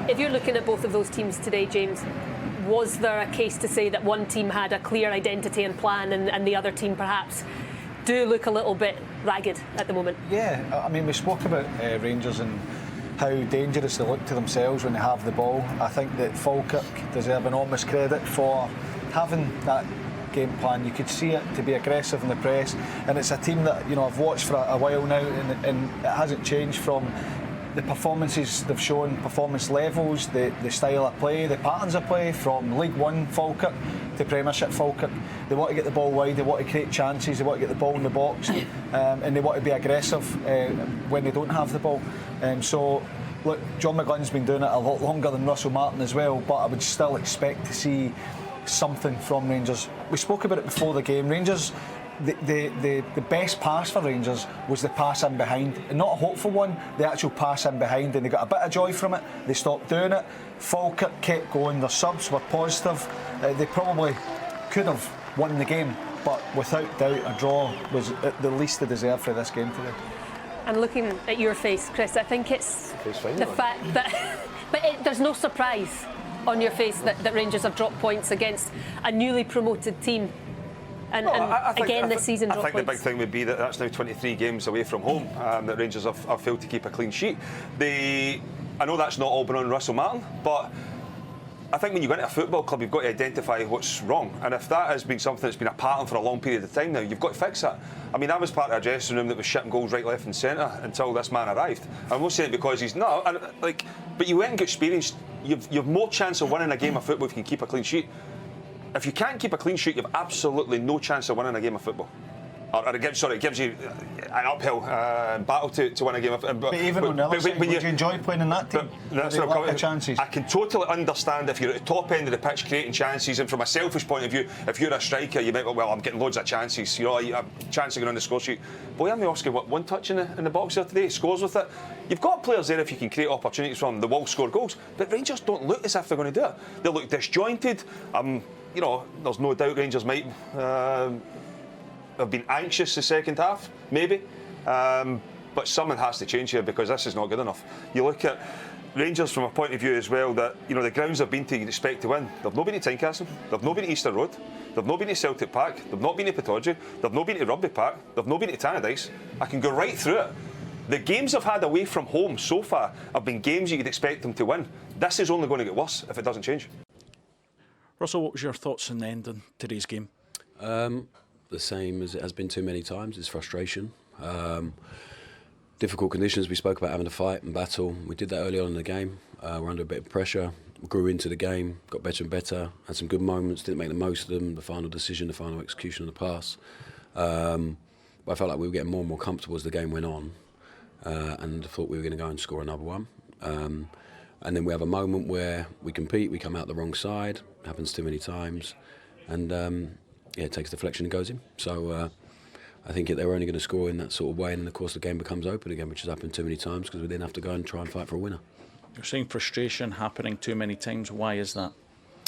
If you're looking at both of those teams today, James, was there a case to say that one team had a clear identity and plan and the other team perhaps do look a little bit ragged at the moment? Yeah, I mean, we spoke about Rangers and how dangerous they look to themselves when they have the ball. I think that Falkirk deserve enormous credit for having that game plan. You could see it to be aggressive in the press, and it's a team that, you know, I've watched for a while now, and it hasn't changed from the performances they've shown, performance levels, the style of play, the patterns of play from League One Falkirk to Premiership Falkirk. They want to get the ball wide, they want to create chances, they want to get the ball in the box, and they want to be aggressive when they don't have the ball. So, look, John McGlynn's been doing it a lot longer than Russell Martin as well, but I would still expect to see something from Rangers. We spoke about it before the game. Rangers, the best pass for Rangers was the pass in behind, and not a hopeful one, the actual pass in behind, and they got a bit of joy from it. They stopped doing it. Falkirk kept going, their subs were positive. They probably could have won the game, but without doubt a draw was at the least they deserved for this game today. And looking at your face, Chris, I think it's the fact that there's no surprise on your face that Rangers have dropped points against a newly promoted team. And this season, I think the big thing would be that that's now 23 games away from home, that Rangers have failed to keep a clean sheet. I know that's not all been on Russell Martin, but I think when you go into a football club, you've got to identify what's wrong. And if that has been something that's been a pattern for a long period of time now, you've got to fix that. I mean, I was part of a dressing room that was shipping goals right, left and centre until this man arrived. I'm not saying it because he's not, but you went and got experience. You've more chance of winning a game of football if you can keep a clean sheet. If you can't keep a clean sheet, you've absolutely no chance of winning a game of football. It gives you an uphill battle to win a game of football. But even on the other side, would you enjoy playing in that team? That's what I'm chances. I can totally understand if you're at the top end of the pitch creating chances, and from a selfish point of view, if you're a striker, you might go, well, I'm getting loads of chances, you know, a chance of going on the score sheet. Boy, Miovski, one touch in the box there today, scores with it. You've got players there if you can create opportunities from, they will score goals. But Rangers don't look as if they're going to do it. They look disjointed. You know, there's no doubt Rangers might have been anxious the second half, maybe. But something has to change here because this is not good enough. You look at Rangers from a point of view as well that, you know, the grounds they've been to, you'd expect to win. They've not been to Tynecastle, they've not been to Easter Road, they've not been to Celtic Park, they've not been to Pittodrie, they've not been to Rugby Park, they've not been to Tannadice. I can go right through it. The games they've had away from home so far have been games you'd expect them to win. This is only going to get worse if it doesn't change. Russell, what was your thoughts on the end on today's game? The same as it has been too many times. It's frustration. Difficult conditions. We spoke about having to fight and battle. We did that early on in the game. We're under a bit of pressure. We grew into the game, got better and better, had some good moments, didn't make the most of them. The final decision, the final execution of the pass. But I felt like we were getting more and more comfortable as the game went on, and I thought we were going to go and score another one. And then we have a moment where we compete, we come out the wrong side. It happens too many times, and it takes deflection and goes in. So I think they were only going to score in that sort of way, and then of course the game becomes open again, which has happened too many times because we then have to go and try and fight for a winner. You're saying frustration happening too many times. Why is that?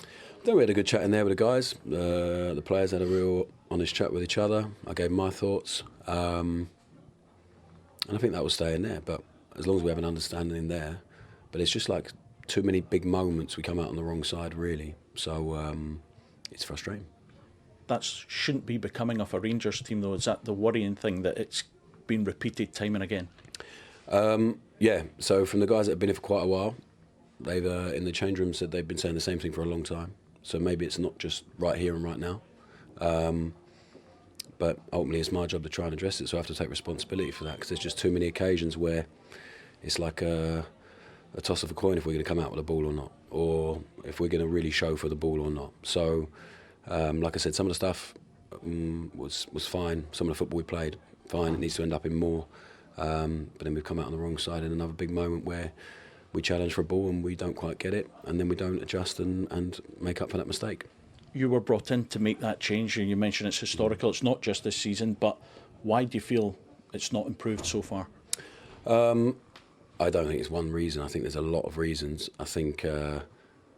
I think we had a good chat in there with the guys. The players had a real honest chat with each other. I gave my thoughts, and I think that will stay in there. But as long as we have an understanding in there, but it's just like too many big moments. We come out on the wrong side, really. So it's frustrating. That shouldn't be becoming of a Rangers team, though. Is that the worrying thing, that it's been repeated time and again? Yeah. So from the guys that have been here for quite a while, they've in the change room said they've been saying the same thing for a long time. So maybe it's not just right here and right now. But ultimately, it's my job to try and address it. So I have to take responsibility for that because there's just too many occasions where it's like a toss of a coin if we're going to come out with a ball or not, or if we're going to really show for the ball or not. So, like I said, some of the stuff was fine. Some of the football we played, fine. It needs to end up in more. But then we've come out on the wrong side in another big moment where we challenge for a ball and we don't quite get it, and then we don't adjust and make up for that mistake. You were brought in to make that change, and you mentioned it's historical. It's not just this season, but why do you feel it's not improved so far? I don't think it's one reason. I think there's a lot of reasons. I think,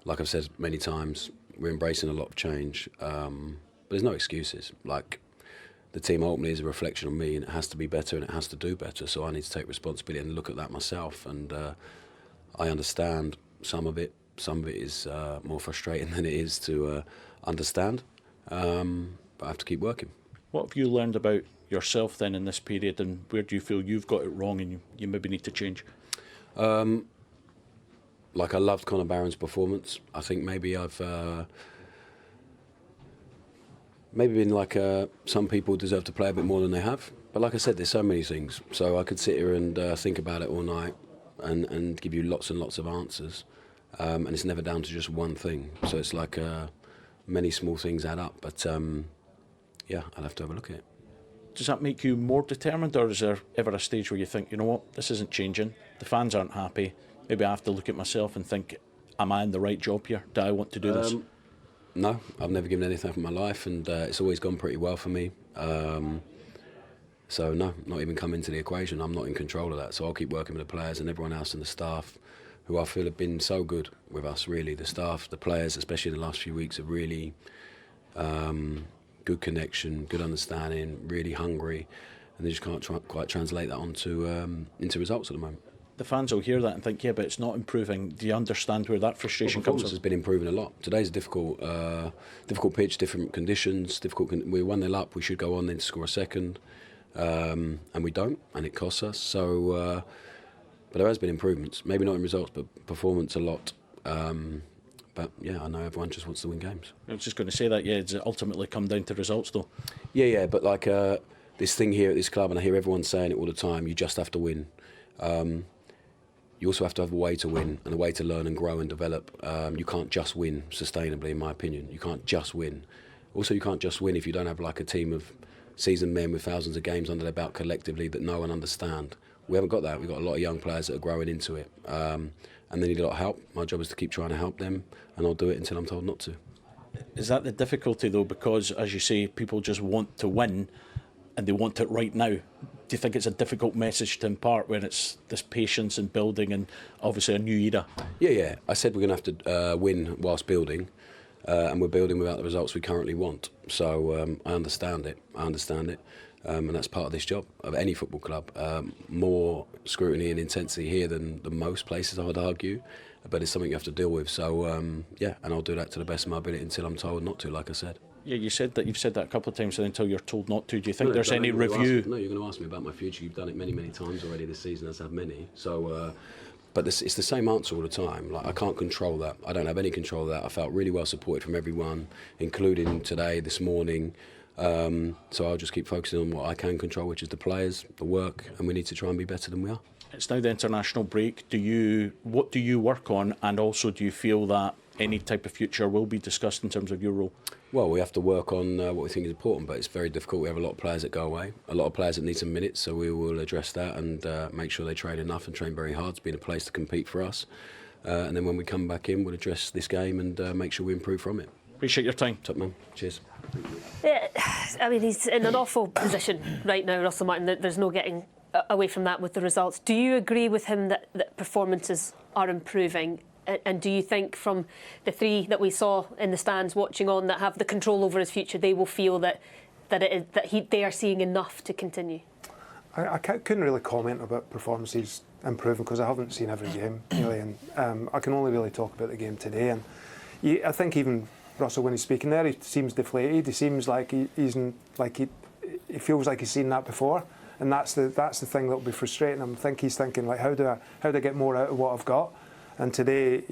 like I've said many times, we're embracing a lot of change. But there's no excuses. Like, the team ultimately is a reflection on me, and it has to be better and it has to do better. So I need to take responsibility and look at that myself. And I understand some of it is more frustrating than it is to understand. But I have to keep working. What have you learned about yourself then in this period, and where do you feel you've got it wrong and you maybe need to change? Like, I loved Conor Barron's performance. I think maybe I've maybe been like some people deserve to play a bit more than they have. But like I said, there's so many things. So I could sit here and think about it all night and give you lots and lots of answers. And it's never down to just one thing. So it's like many small things add up. But yeah, I'll have to have a look at it. Does that make you more determined, or is there ever a stage where you think, you know what, this isn't changing, the fans aren't happy, maybe I have to look at myself and think, am I in the right job here? Do I want to do this? No, I've never given anything for my life, and it's always gone pretty well for me. So no, not even come into the equation. I'm not in control of that. So I'll keep working with the players and everyone else and the staff, who I feel have been so good with us, really. The staff, the players, especially in the last few weeks, have really good connection, good understanding, really hungry, and they just can't quite translate that onto into results at the moment. The fans will hear that and think, yeah, but it's not improving. Do you understand where that frustration comes from? Has been improving a lot. Today's a difficult pitch, different conditions. We're 1-0 up. We should go on then to score a second, and we don't, and it costs us. So, but there has been improvements. Maybe not in results, but performance a lot. But yeah, I know everyone just wants to win games. I was just going to say that. Yeah, does it ultimately come down to results, though? Yeah. But like this thing here at this club, and I hear everyone saying it all the time. You just have to win. You also have to have a way to win and a way to learn and grow and develop. You can't just win sustainably, in my opinion. You can't just win. Also, you can't just win if you don't have like a team of seasoned men with thousands of games under their belt collectively that know and understand. We haven't got that. We've got a lot of young players that are growing into it. And they need a lot of help. My job is to keep trying to help them, and I'll do it until I'm told not to. Is that the difficulty, though? Because, as you say, people just want to win and they want it right now. Do you think it's a difficult message to impart when it's this patience and building and obviously a new era? Yeah. I said we're going to have to win whilst building, and we're building without the results we currently want. So I understand it. And that's part of this job of any football club. More scrutiny and intensity here than most places, I would argue, but it's something you have to deal with. So yeah, and I'll do that to the best of my ability until I'm told not to, like I said. Yeah, you've said that a couple of times, and until you're told not to. Do you think there's any review? No, you're going to ask me about my future. You've done it many times already this season, as have many. So, but it's the same answer all the time. Like, I can't control that. I don't have any control of that. I felt really well supported from everyone, including today, this morning. So I'll just keep focusing on what I can control, which is the players, the work, and we need to try and be better than we are. It's now the international break. What do you work on, and also do you feel that any type of future will be discussed in terms of your role? Well, we have to work on what we think is important, but it's very difficult. We have a lot of players that go away, a lot of players that need some minutes, so we will address that and make sure they train enough and train very hard to be in a place to compete for us. And then when we come back in, we'll address this game and make sure we improve from it. Appreciate your time. Top man. Cheers. Yeah, I mean, he's in an awful position right now, Russell Martin. There's no getting away from that with the results. Do you agree with him that performances are improving? And do you think from the three that we saw in the stands watching on that have the control over his future, they will feel that they are seeing enough to continue? I couldn't really comment about performances improving because I haven't seen every game really, and I can only really talk about the game today. And I think even Russell, when he's speaking there, he seems deflated. He seems like he feels like he's seen that before, and that's the thing that will be frustrating him. I think he's thinking like, how do I get more out of what I've got? And today,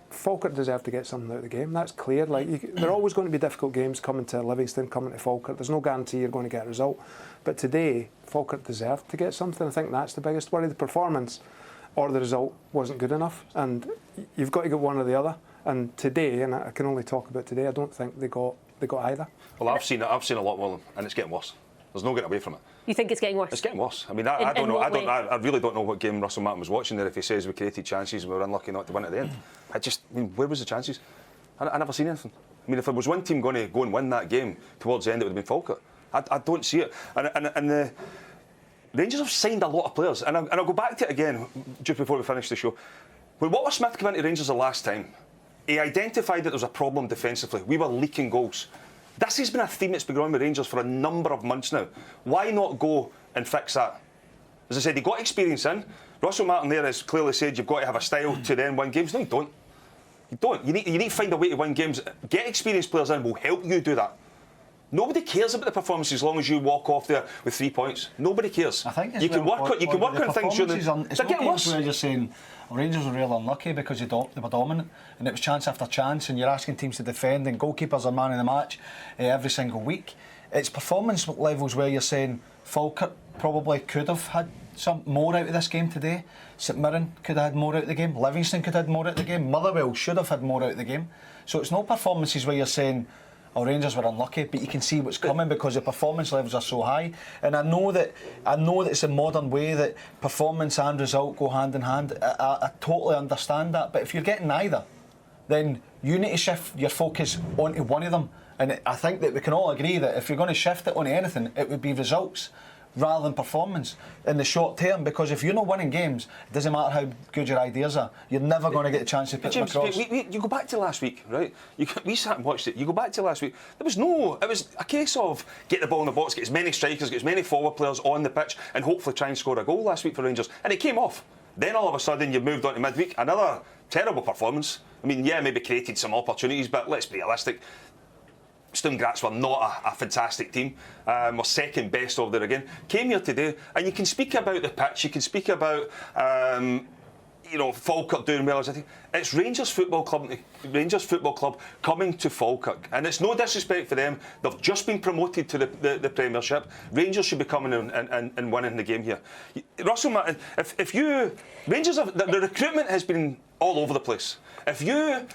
Falkirk deserve to get something out of the game. That's clear. There are always going to be difficult games coming to Livingston, coming to Falkirk. There's no guarantee you're going to get a result. But today, Falkirk deserved to get something. I think that's the biggest worry. The performance or the result wasn't good enough, and you've got to get one or the other. And today, and I can only talk about today, I don't think they got either. Well, I've seen a lot more, and it's getting worse. There's no getting away from it. You think it's getting worse? It's getting worse. I mean, I don't know. I really don't know what game Russell Martin was watching there. If he says we created chances and we were unlucky not to win at the end, where was the chances? I never seen anything. I mean, if there was one team going to go and win that game towards the end, it would have been Falkirk. I don't see it. And the Rangers have signed a lot of players, and I'll go back to it again just before we finish the show. When Walter Smith came into Rangers the last time, he identified that there was a problem defensively. We were leaking goals. This has been a theme that's been going on with Rangers for a number of months now. Why not go and fix that? As I said, he got experience in, Russell Martin there has clearly said you've got to have a style to then win games. No, you don't. You don't. You need to find a way to win games. Get experienced players in will help you do that. Nobody cares about the performance as long as you walk off there with 3 points. Nobody cares. I think you can work on things. It's not getting worse. Where you're saying Rangers were really unlucky because they were dominant and it was chance after chance, and you're asking teams to defend, and goalkeepers are man of the match every single week. It's performance levels where you're saying Falkirk probably could have had some more out of this game today. St Mirren could have had more out of the game. Livingston could have had more out of the game. Motherwell should have had more out of the game. So it's no performances where you're saying, oh, Rangers were unlucky, but you can see what's coming because the performance levels are so high. And I know that it's a modern way that performance and result go hand in hand. I totally understand that. But if you're getting neither, then you need to shift your focus onto one of them. And I think that we can all agree that if you're going to shift it onto anything, it would be results rather than performance in the short term, because if you're not winning games, it doesn't matter how good your ideas are, you're never going to get a chance to put them across. You go back to last week, right? We sat and watched it. You go back to last week, it was a case of get the ball in the box, get as many strikers, get as many forward players on the pitch, and hopefully try and score a goal last week for Rangers. And it came off. Then all of a sudden you've moved on to midweek, another terrible performance. I mean, yeah, maybe created some opportunities, but let's be realistic. Sturm Graz were not a fantastic team. We're second best over there again. Came here today, and you can speak about the pitch. You can speak about Falkirk doing well as a team. It's Rangers Football Club coming to Falkirk, and it's no disrespect for them. They've just been promoted to the Premiership. Rangers should be coming and winning the game here. Russell Martin, the recruitment has been all over the place. If you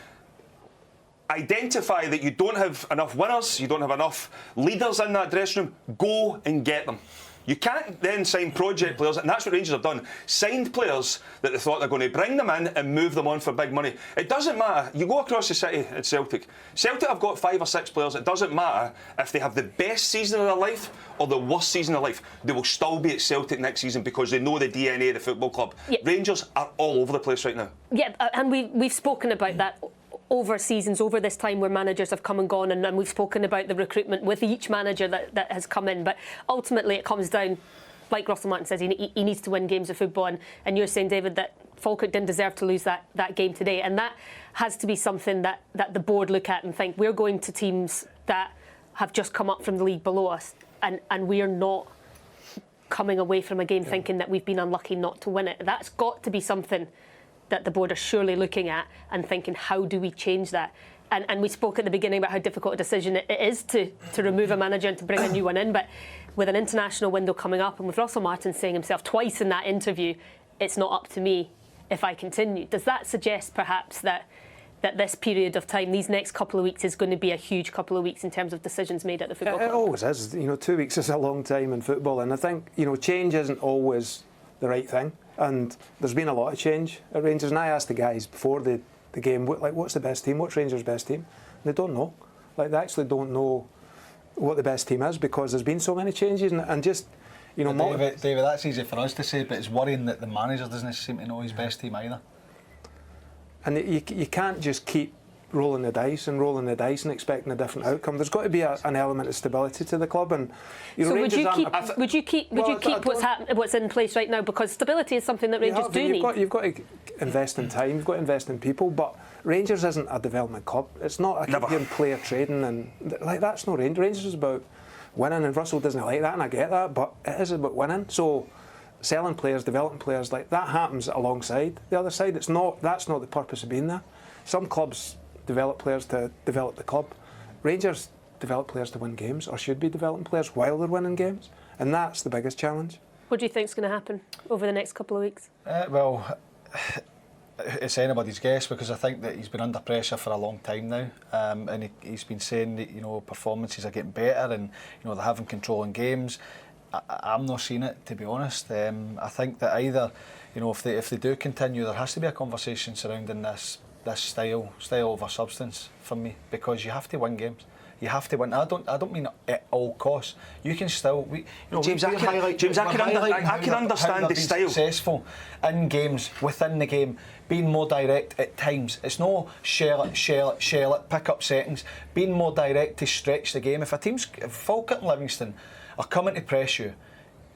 identify that you don't have enough winners, you don't have enough leaders in that dressing room, go and get them. You can't then sign project players, and that's what Rangers have done. Signed players that they thought they're going to bring them in and move them on for big money. It doesn't matter. You go across the city at Celtic. Celtic have got 5 or 6 players. It doesn't matter if they have the best season of their life or the worst season of life. They will still be at Celtic next season because they know the DNA of the football club. Yeah. Rangers are all over the place right now. Yeah, and we've spoken about that over seasons, over this time where managers have come and gone, and we've spoken about the recruitment with each manager that has come in. But ultimately it comes down, like Russell Martin says, he needs to win games of football, and you're saying, David, that Falkirk didn't deserve to lose that game today, and that has to be something that the board look at and think, we're going to teams that have just come up from the league below us, and we're not coming away from a game thinking that we've been unlucky not to win it. That's got to be something that the board are surely looking at and thinking, how do we change that? And we spoke at the beginning about how difficult a decision it is to remove a manager and to bring a new one in, but with an international window coming up, and with Russell Martin saying himself twice in that interview, it's not up to me if I continue. Does that suggest perhaps that this period of time, these next couple of weeks, is going to be a huge couple of weeks in terms of decisions made at the football club? It always is. 2 weeks is a long time in football, and I think change isn't always the right thing. And there's been a lot of change at Rangers. And I asked the guys before the game, what's the best team? What's Rangers' best team? And they don't know. They actually don't know what the best team is because there's been so many changes and just, David, that's easy for us to say, but it's worrying that the manager doesn't seem to know his best team either. And you can't just keep rolling the dice and expecting a different outcome. There's got to be an element of stability to the club. And so would you keep what's in place right now, because stability is something that Rangers do need. You've got to invest in time. You've got to invest in people. But Rangers isn't a development club. It's not a player trading and that's not Rangers. Rangers is about winning, and Russell doesn't like that, and I get that. But it is about winning. So selling players, developing players, that happens alongside the other side. That's not the purpose of being there. Some clubs develop players to develop the club. Rangers develop players to win games, or should be developing players while they're winning games, and that's the biggest challenge. What do you think is going to happen over the next couple of weeks? Well, it's anybody's guess, because I think that he's been under pressure for a long time now, and he's been saying that performances are getting better, and they're having control in games. I'm not seeing it, to be honest. I think that either if they do continue, there has to be a conversation surrounding this style over substance for me, because you have to win games. You have to win. I don't mean at all costs. You can still. James, I can understand the style. Successful in games, within the game, being more direct at times. It's no shell it, pick up settings. Being more direct to stretch the game. If Falkirk and Livingston are coming to press you,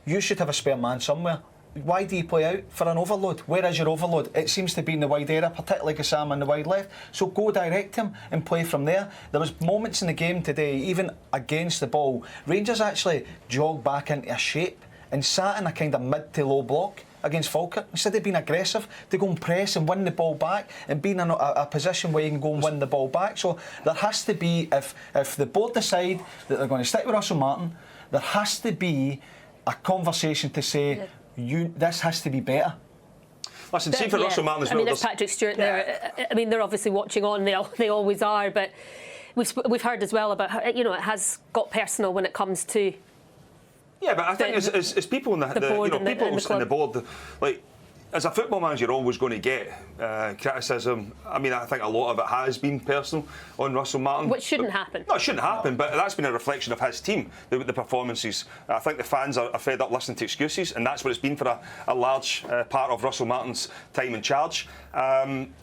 you should have a spare man somewhere. why do you play out for an overload? Where is your overload? It seems to be in the wide area, particularly Gassam on the wide left. So go direct him and play from there. There was moments in the game today, even against the ball, Rangers actually jogged back into a shape and sat in a kind of mid to low block against Falkirk. Instead of being aggressive, to go and press and win the ball back and be in a position where you can go and win the ball back. So there has to be, if the board decide that they're going to stick with Russell Martin, there has to be a conversation to say, this has to be better. Listen, see for Russell Martin as well. I mean, there's Patrick Stewart there. I mean, they're obviously watching on. They always are. But we've heard as well about how, it has got personal when it comes to. Yeah, but I think as people in the board, people in the board, like, as a football manager, you're always going to get criticism. I mean, I think a lot of it has been personal on Russell Martin. Which shouldn't happen. No, it shouldn't happen, but that's been a reflection of his team, the performances. I think the fans are fed up listening to excuses, and that's what it's been for a large part of Russell Martin's time in charge.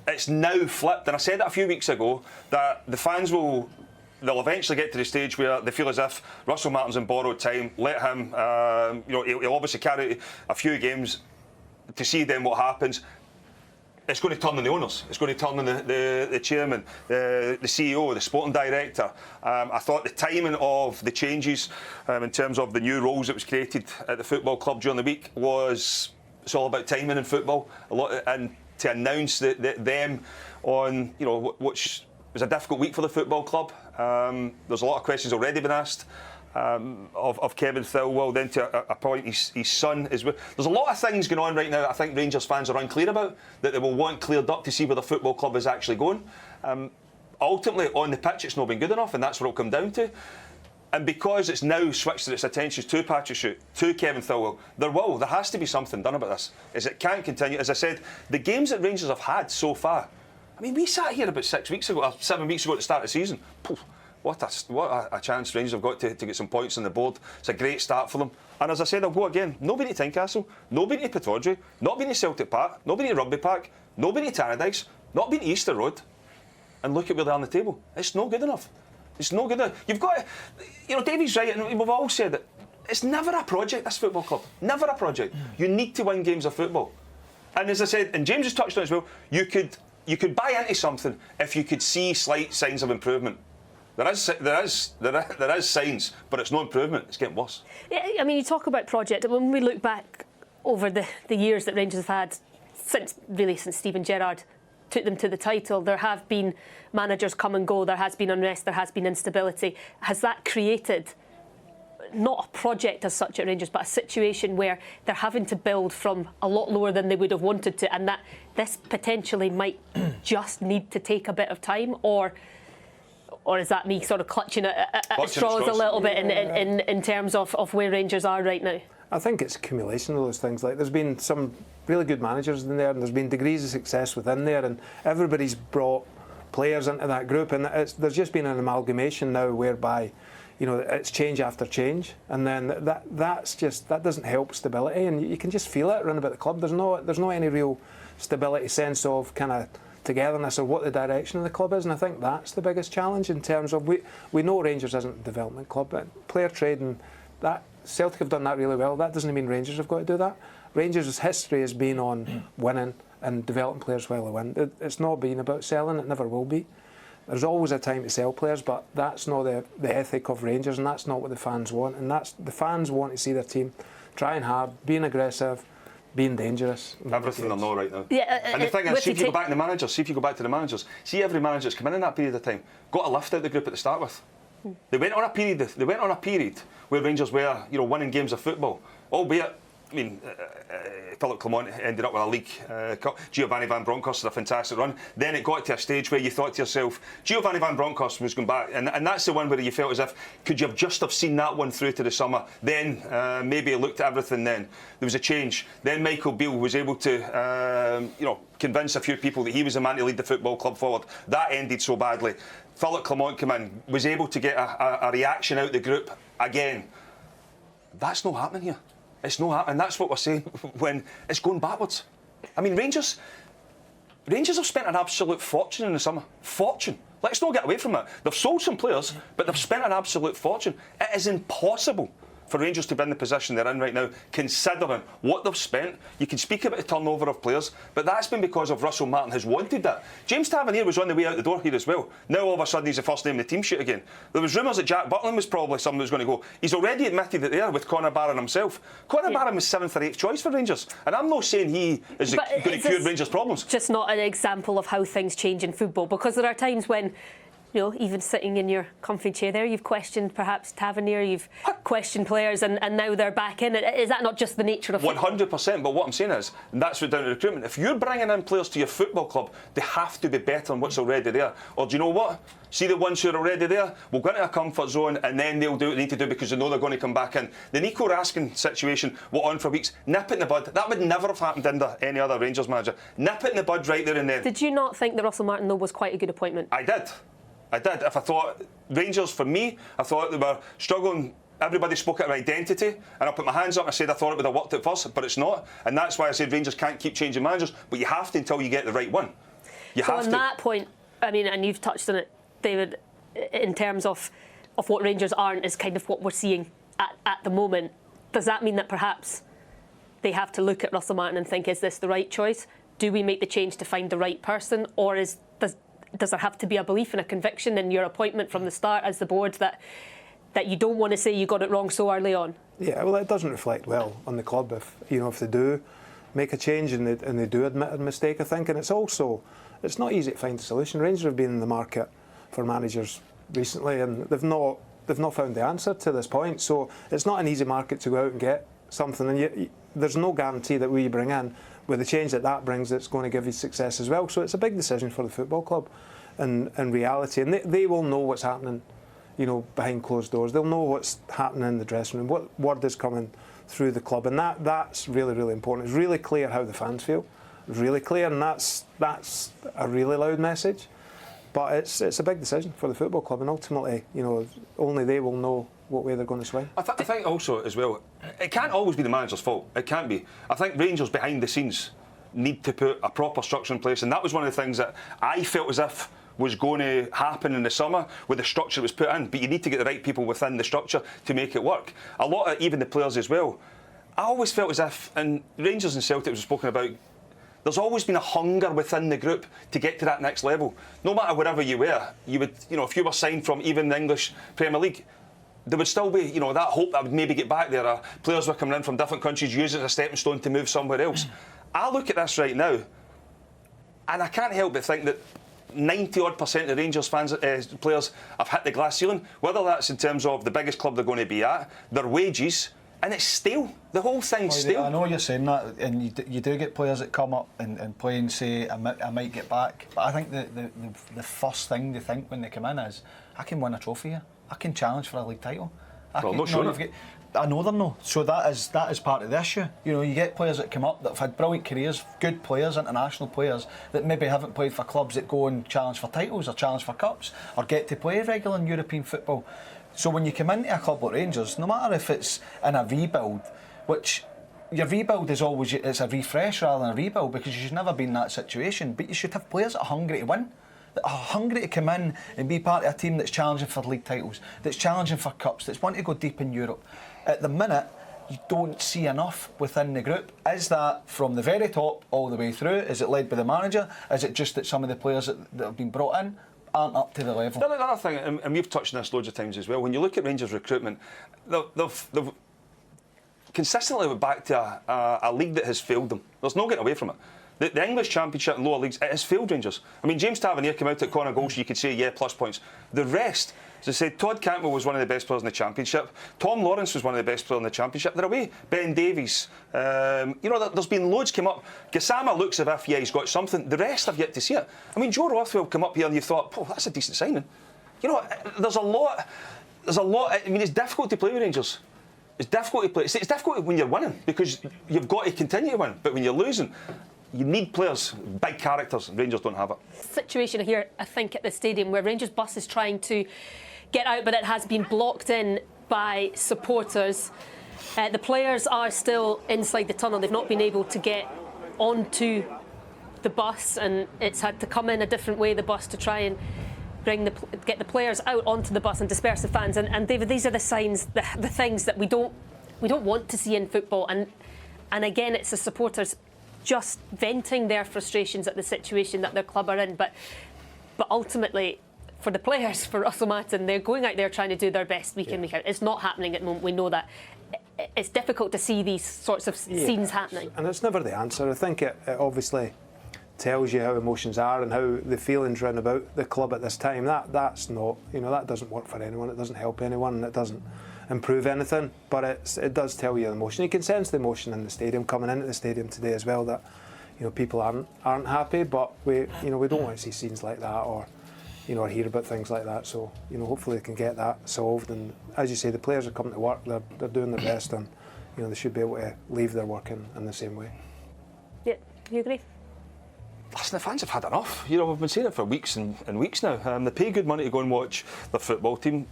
It's now flipped, and I said it a few weeks ago, that the fans they'll eventually get to the stage where they feel as if Russell Martin's in borrowed time. Let him, he'll obviously carry a few games to see then what happens. It's going to turn on the owners. It's going to turn on the chairman, the CEO, the sporting director. I thought the timing of the changes in terms of the new roles that was created at the football club during the week it's all about timing in football. And to announce them on, which was a difficult week for the football club. There's a lot of questions already been asked of Kevin Thilwell, then to appoint his son as well. There's a lot of things going on right now that I think Rangers fans are unclear about, that they will want cleared up to see where the football club is actually going. Ultimately, on the pitch, it's not been good enough, and that's what it'll come down to. And because it's now switched its attentions to Patrick Stewart, to Kevin Thilwell, there has to be something done about this. It can't continue. As I said, the games that Rangers have had so far, I mean, we sat here about 7 weeks ago at the start of the season. Poof, what a chance Rangers have got to get some points on the board. It's a great start for them. And as I said, I'll go again. Nobody to Tynecastle, nobody to Pittodrie, not been to Celtic Park, nobody to Rugby Park, nobody to Tannadice, not been to Easter Road. And look at where they are on the table. It's not good enough. It's not good enough. You've got to, Davey's right, and we've all said it. It's never a project, this football club. Never a project. You need to win games of football. And as I said, and James has touched on it as well, you could buy into something if you could see slight signs of improvement. There is signs, but it's no improvement. It's getting worse. Yeah, I mean, you talk about project, and when we look back over the years that Rangers have had since Steven Gerrard took them to the title, there have been managers come and go. There has been unrest. There has been instability. Has that created not a project as such at Rangers, but a situation where they're having to build from a lot lower than they would have wanted to, and that this potentially might just need to take a bit of time, or is that me sort of clutching at straws a little bit in terms of where Rangers are right now? I think it's accumulation of those things. Like, there's been some really good managers in there, and there's been degrees of success within there, and everybody's brought players into that group, and there's just been an amalgamation now whereby, it's change after change, and then that doesn't help stability, and you can just feel it around about the club. There's no any real stability sense of kind of togetherness or what the direction of the club is, and I think that's the biggest challenge in terms of we know Rangers isn't a development club, but player trading, that Celtic have done that really well. That doesn't mean Rangers have got to do that. Rangers' history has been on winning and developing players while they win. It's not been about selling. It never will be. There's always a time to sell players, but that's not the ethic of Rangers, and that's not what the fans want. And that's the fans want to see their team trying hard, being aggressive, being dangerous. Everything they know right now. Yeah, and the thing is, see if you go back to the managers, see every manager that's come in that period of time, got a lift out the group at the start with. They went on a period where Rangers were, winning games of football, albeit. I mean, Philip Clement ended up with a league cup. Giovanni Van Bronckhorst had a fantastic run. Then it got to a stage where you thought to yourself, Giovanni Van Bronckhorst was going back, and that's the one where you felt as if, could you have just have seen that one through to the summer? Then maybe it looked at everything. Then there was a change. Then Michael Beale was able to, convince a few people that he was the man to lead the football club forward. That ended so badly. Philip Clement came in, was able to get a reaction out of the group again. That's not happening here. It's not happening. And that's what we're saying when it's going backwards. I mean, Rangers have spent an absolute fortune in the summer. Fortune. Let's not get away from it. They've sold some players, but they've spent an absolute fortune. It is impossible for Rangers to be in the position they're in right now, considering what they've spent. You can speak about the turnover of players, but that's been because of Russell Martin has wanted that. James Tavernier was on the way out the door here as well. Now all of a sudden he's the first name in the team sheet again. There was rumours that Jack Butland was probably someone who was going to go. He's already admitted it there with Conor Barron himself. Conor Barron was 7th or 8th choice for Rangers, and I'm not saying he is going to cure Rangers' problems. Just not an example of how things change in football, because there are times when, you know, even sitting in your comfy chair there, you've questioned perhaps Tavernier, you've questioned players, and now they're back in. Is that not just the nature of football? 100%, but what I'm saying is, and that's what down to recruitment, if you're bringing in players to your football club, they have to be better than what's already there. Or do you know what? See the ones who are already there, we'll go into a comfort zone and then they'll do what they need to do because they know they're going to come back in. The Nico Raskin situation went on for weeks. Nip it in the bud. That would never have happened under any other Rangers manager. Nip it in the bud right there and then. Did you not think that Russell Martin, though, was quite a good appointment? I did. If I thought Rangers, for me, I thought they were struggling. Everybody spoke out of identity, and I put my hands up and I said I thought it would have worked at first, but it's not. And that's why I said Rangers can't keep changing managers, but you have to until you get the right one. You have to. So on that point, I mean, and you've touched on it, David, in terms of what Rangers aren't is kind of what we're seeing at the moment. Does that mean that perhaps they have to look at Russell Martin and think, is this the right choice? Do we make the change to find the right person, or does there have to be a belief and a conviction in your appointment from the start as the board that you don't want to say you got it wrong so early on? Yeah, well, it doesn't reflect well on the club if they do make a change and they do admit a mistake, I think. And it's not easy to find a solution. Rangers have been in the market for managers recently, and they've not found the answer to this point. So it's not an easy market to go out and get something, and there's no guarantee that we bring in, with the change that brings, it's going to give you success as well. So it's a big decision for the football club in reality, and they will know what's happening, behind closed doors. They'll know what's happening in the dressing room, what word is coming through the club, and that's really, really important. It's really clear how the fans feel. It's really clear, and that's a really loud message. But it's a big decision for the football club, and ultimately, only they will know what way they're going to swing. I think also as well, it can't always be the manager's fault. It can't be. I think Rangers behind the scenes need to put a proper structure in place, and that was one of the things that I felt as if was going to happen in the summer with the structure that was put in. But you need to get the right people within the structure to make it work. A lot of even the players as well. I always felt as if, and Rangers and Celtic was spoken about, there's always been a hunger within the group to get to that next level. No matter wherever you were, you would, if you were signed from even the English Premier League, there would still be, that hope that I would maybe get back there. Players were coming in from different countries, use it as a stepping stone to move somewhere else. I look at this right now, and I can't help but think that 90-odd% of Rangers fans, players have hit the glass ceiling, whether that's in terms of the biggest club they're going to be at, their wages, and it's stale. The whole thing's stale. I know you're saying that, and you do get players that come up and play and say, I might get back. But I think the first thing they think when they come in is, I can win a trophy here. I can challenge for a league title. I'm not sure. I know they're not. So that is part of the issue. You get players that come up that have had brilliant careers, good players, international players, that maybe haven't played for clubs that go and challenge for titles or challenge for cups or get to play regular in European football. So when you come into a club like Rangers, no matter if it's in a rebuild, which your rebuild is always, it's a refresh rather than a rebuild, because you should never be in that situation, but you should have players that are hungry to win, that are hungry to come in and be part of a team that's challenging for league titles, that's challenging for cups, that's wanting to go deep in Europe. At the minute, you don't see enough within the group. Is that from the very top all the way through? Is it led by the manager? Is it just that some of the players that have been brought in aren't up to the level? The other thing, and we've touched on this loads of times as well, when you look at Rangers recruitment, they've consistently went back to a league that has failed them. There's no getting away from it. The English Championship and lower leagues, it has failed Rangers. I mean, James Tavernier came out at Conor Goals, so you could say, yeah, plus points. The rest, as I said, Todd Cantwell was one of the best players in the Championship. Tom Lawrence was one of the best players in the Championship. They're away. Ben Davies. There's been loads come up. Gassama looks as if, he's got something. The rest have yet to see it. I mean, Joe Rothwell come up here and you thought, that's a decent signing. There's a lot. I mean, it's difficult to play with Rangers. It's difficult to play. It's difficult when you're winning, because you've got to continue to win. But when you're losing, you need players, big characters. Rangers don't have it. Situation here, I think, at the stadium where Rangers bus is trying to get out, but it has been blocked in by supporters. The players are still inside the tunnel. They've not been able to get onto the bus, and it's had to come in a different way, the bus, to try and get the players out onto the bus and disperse the fans. And David, these are the signs, the things that we don't want to see in football. And again, it's the supporters just venting their frustrations at the situation that their club are in. But ultimately, for the players, for Russell Martin, they're going out there trying to do their best week in, week out. It's not happening at the moment. We know that. It's difficult to see these sorts of scenes happening. And it's never the answer. I think it obviously tells you how emotions are and how the feelings round about the club at this time. That's not, that doesn't work for anyone. It doesn't help anyone, and it doesn't improve anything. But it does tell you the emotion. You can sense the emotion in the stadium coming into the stadium today as well. That people aren't happy. But we don't want to see scenes like that or hear about things like that. So hopefully they can get that solved. And as you say, the players are coming to work. They're doing their best, and they should be able to leave their work in the same way. Yeah, you agree? Listen, the fans have had enough. We've been saying it for weeks and weeks now. They pay good money to go and watch their football team.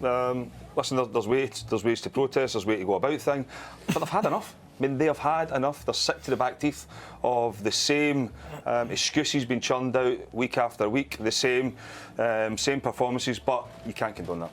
Listen, there's ways to protest, there's ways to go about things, but they've had enough. I mean, they have had enough. They're sick to the back teeth of the same excuses being churned out week after week, the same performances, but you can't condone that.